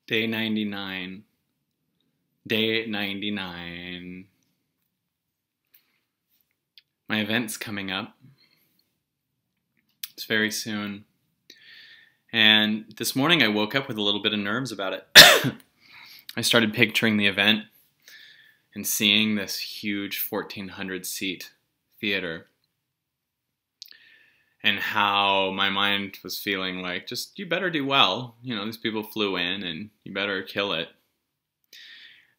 Day 99. Day 99. My event's coming up. It's very soon. And this morning I woke up with a little bit of nerves about it. I started picturing the event and seeing this huge 1,400 seat theater and how my mind was feeling like, just, you better do well. You know, these people flew in and you better kill it.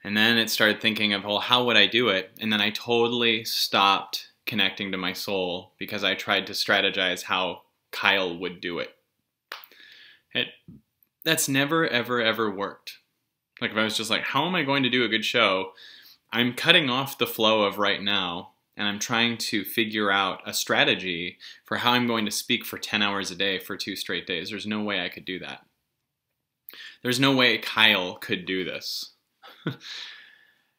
And then it started thinking of, well, how would I do it? And then I totally stopped connecting to my soul because I tried to strategize how Kyle would do it. That's never, ever, ever worked. Like if I was just like, how am I going to do a good show? I'm cutting off the flow of right now, and I'm trying to figure out a strategy for how I'm going to speak for 10 hours a day for 2 straight days. There's no way I could do that. There's no way Kyle could do this.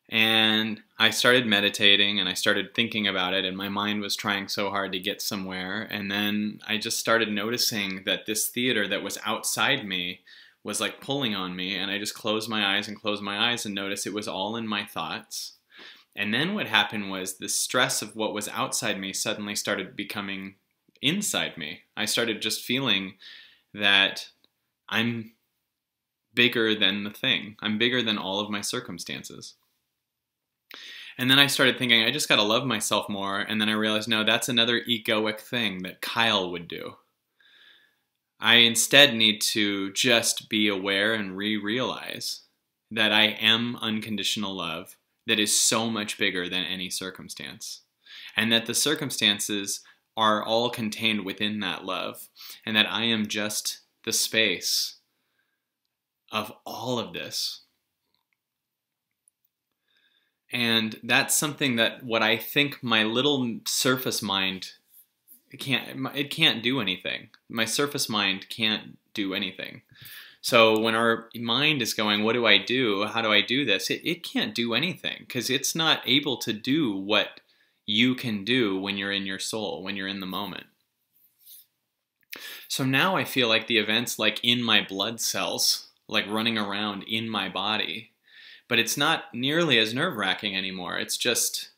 And I started meditating and I started thinking about it, and my mind was trying so hard to get somewhere. And then I just started noticing that this theater that was outside me was like pulling on me, and I just closed my eyes and noticed it was all in my thoughts. And then what happened was the stress of what was outside me suddenly started becoming inside me. I started just feeling that I'm bigger than the thing. I'm bigger than all of my circumstances. And then I started thinking, I just got to love myself more. And then I realized, no, that's another egoic thing that Kyle would do. I instead need to just be aware and realize that I am unconditional love that is so much bigger than any circumstance. And that the circumstances are all contained within that love. And that I am just the space of all of this. And that's something that what I think my little surface mind it can't do anything. My surface mind can't do anything. So when our mind is going, what do I do? How do I do this? It can't do anything because it's not able to do what you can do when you're in your soul, when you're in the moment. So now I feel like the event's like in my blood cells, like running around in my body. But it's not nearly as nerve-wracking anymore. It's just,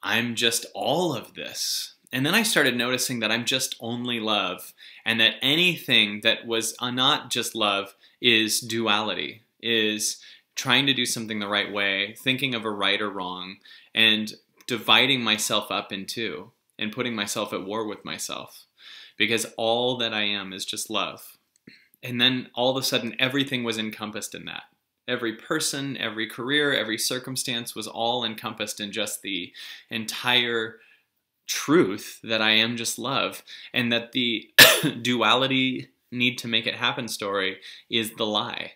I'm just all of this. And then I started noticing that I'm just only love, and that anything that was not just love is duality, is trying to do something the right way, thinking of a right or wrong, and dividing myself up in two, and putting myself at war with myself. Because all that I am is just love. And then all of a sudden everything was encompassed in that. Every person, every career, every circumstance was all encompassed in just the entire truth that I am just love, and that the duality need to make it happen story is the lie.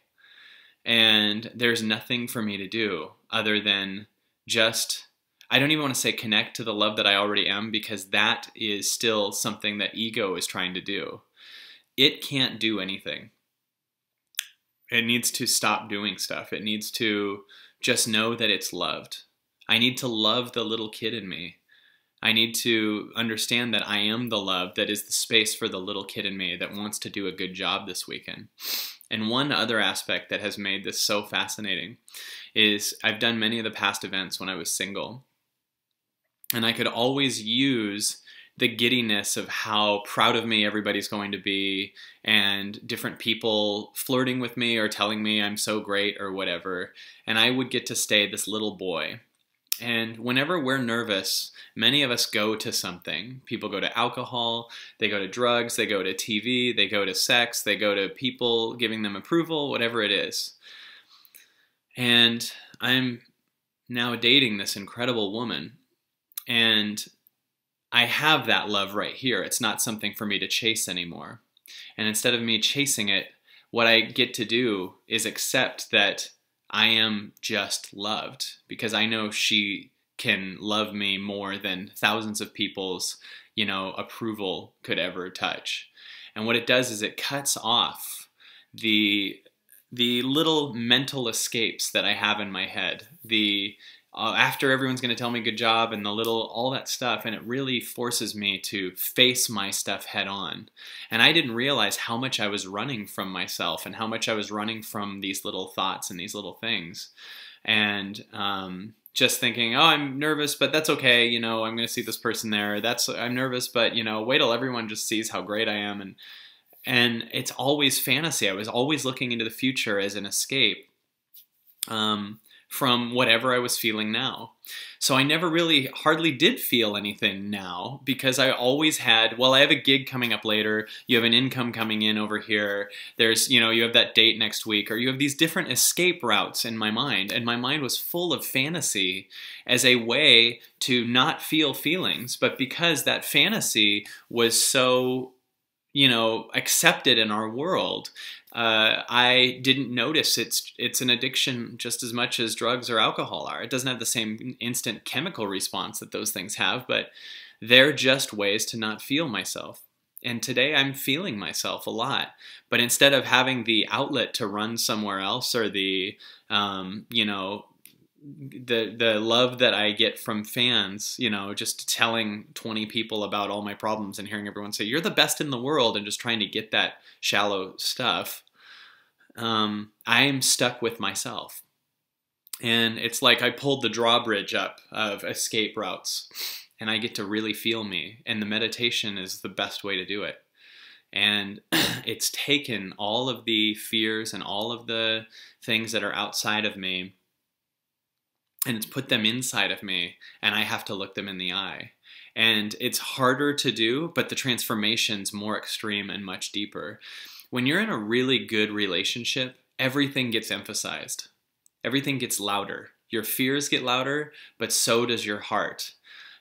And there's nothing for me to do other than just, I don't even want to say connect to the love that I already am, because that is still something that ego is trying to do. It can't do anything. It needs to stop doing stuff. It needs to just know that it's loved. I need to love the little kid in me. I need to understand that I am the love that is the space for the little kid in me that wants to do a good job this weekend. And one other aspect that has made this so fascinating is I've done many of the past events when I was single. And I could always use the giddiness of how proud of me everybody's going to be, and different people flirting with me or telling me I'm so great or whatever. And I would get to stay this little boy. And whenever we're nervous, many of us go to something. People go to alcohol, they go to drugs, they go to TV, they go to sex, they go to people giving them approval, whatever it is. And I'm now dating this incredible woman, and I have that love right here. It's not something for me to chase anymore. And instead of me chasing it, what I get to do is accept that I am just loved, because I know she can love me more than thousands of people's, approval could ever touch. And what it does is it cuts off the little mental escapes that I have in my head, the after everyone's going to tell me good job and all that stuff. And it really forces me to face my stuff head on. And I didn't realize how much I was running from myself and how much I was running from these little thoughts and these little things. And just thinking, oh, I'm nervous, but that's okay. You know, I'm going to see this person there. I'm nervous, but you know, wait till everyone just sees how great I am. And it's always fantasy. I was always looking into the future as an escape from whatever I was feeling now. So I never really hardly did feel anything now, because I always had, well, I have a gig coming up later, you have an income coming in over here, there's, you know, you have that date next week, or you have these different escape routes in my mind, and my mind was full of fantasy as a way to not feel feelings. But because that fantasy was so, you know, accepted in our world, I didn't notice it's an addiction just as much as drugs or alcohol are. It doesn't have the same instant chemical response that those things have, but they're just ways to not feel myself. And today I'm feeling myself a lot, but instead of having the outlet to run somewhere else, or the you know, the love that I get from fans, you know, just telling 20 people about all my problems and hearing everyone say, you're the best in the world, and just trying to get that shallow stuff, I'm stuck with myself. And it's like I pulled the drawbridge up of escape routes, and I get to really feel me. And the meditation is the best way to do it. And it's taken all of the fears and all of the things that are outside of me, and it's put them inside of me, and I have to look them in the eye. And it's harder to do, but the transformation's more extreme and much deeper. When you're in a really good relationship, everything gets emphasized. Everything gets louder. Your fears get louder, but so does your heart.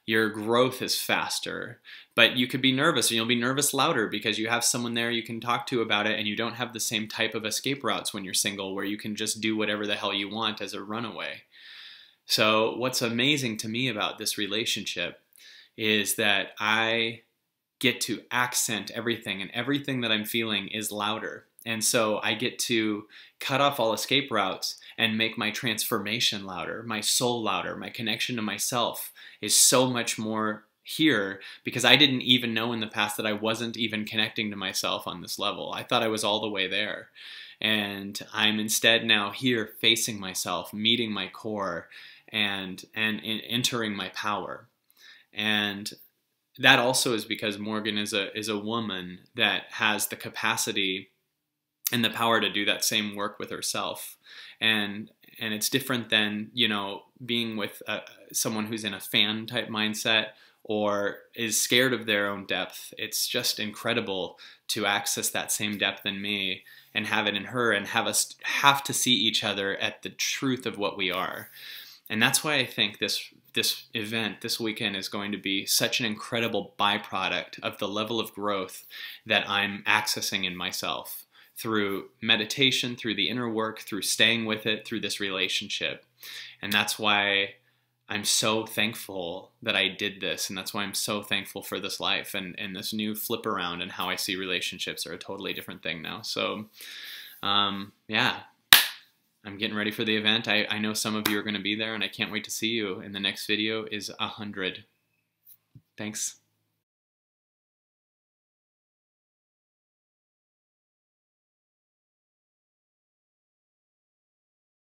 Your growth is faster, but you could be nervous, and you'll be nervous louder because you have someone there you can talk to about it, and you don't have the same type of escape routes when you're single, where you can just do whatever the hell you want as a runaway. So what's amazing to me about this relationship is that I get to accent everything, and everything that I'm feeling is louder. And so I get to cut off all escape routes and make my transformation louder, my soul louder, my connection to myself is so much more here, because I didn't even know in the past that I wasn't even connecting to myself on this level. I thought I was all the way there. And I'm instead now here facing myself, meeting my core, and entering my power. And that also is because Morgan is a woman that has the capacity and the power to do that same work with herself. And it's different than, you know, being with someone who's in a fan type mindset or is scared of their own depth. It's just incredible to access that same depth in me and have it in her, and have us have to see each other at the truth of what we are. And that's why I think this event, this weekend, is going to be such an incredible byproduct of the level of growth that I'm accessing in myself through meditation, through the inner work, through staying with it, through this relationship. And that's why I'm so thankful that I did this, and that's why I'm so thankful for this life and this new flip around, and how I see relationships are a totally different thing now. So, yeah. I'm getting ready for the event. I know some of you are going to be there, and I can't wait to see you. And the next video is 100. Thanks.